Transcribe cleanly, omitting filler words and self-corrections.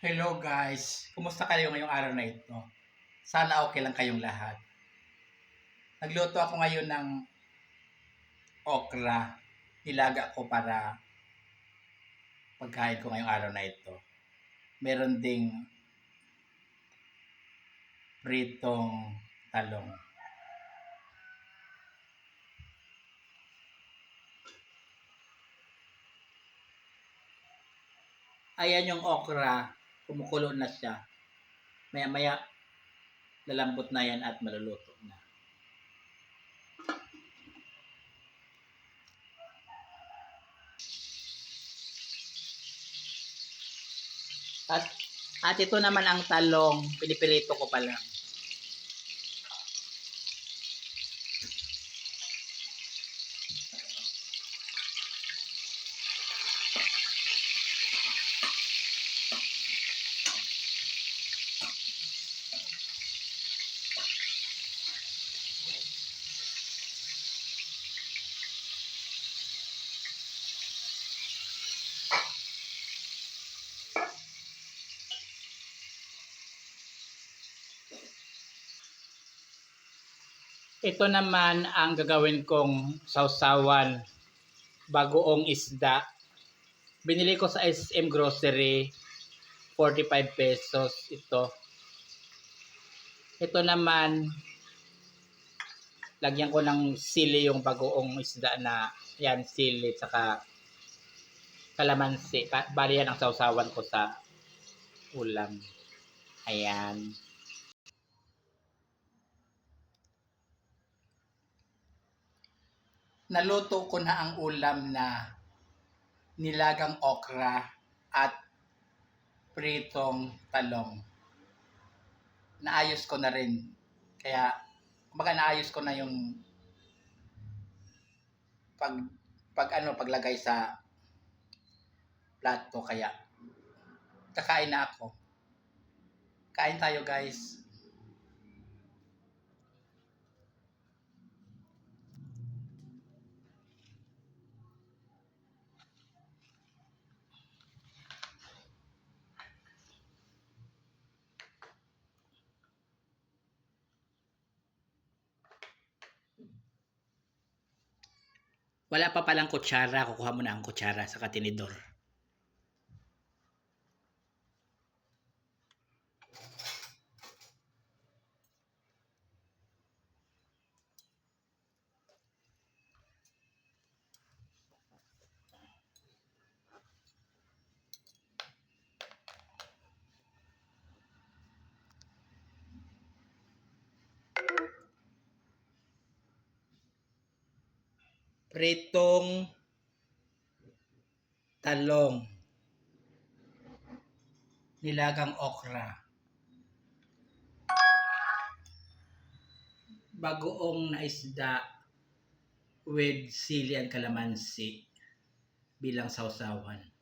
Hello guys! Kumusta kayo ngayong araw na ito? Sana okay lang kayong lahat. Nagluto ako ngayon ng okra. Nilaga ko para pagkain ko ngayong araw na ito. Meron ding pritong talong. Ayan yung okra. Kumukulo na siya. Maya-maya lalambot na yan at maluluto na. At ito naman ang talong. Pinipirito ko pa lang. Ito naman ang gagawin kong sausawan, bagoong isda. Binili ko sa SM Grocery, 45 pesos ito. Ito naman, lagyan ko ng sili yung bagoong isda na, yan, sili, saka kalamansi. Bali yan ang sausawan ko sa ulam. Ayan. Naluto ko na ang ulam na nilagang okra at pritong talong. Naayos ko na rin. Kaya, kumbaga naayos ko na yung paglagay sa plato. Kaya, kakain na ako. Kain tayo guys. Wala pa palang kutsara. Kukuha mo na ang kutsara sa tinidor. Pritong talong, nilagang okra, bagoong na isda with sili and kalamansi bilang sausawan.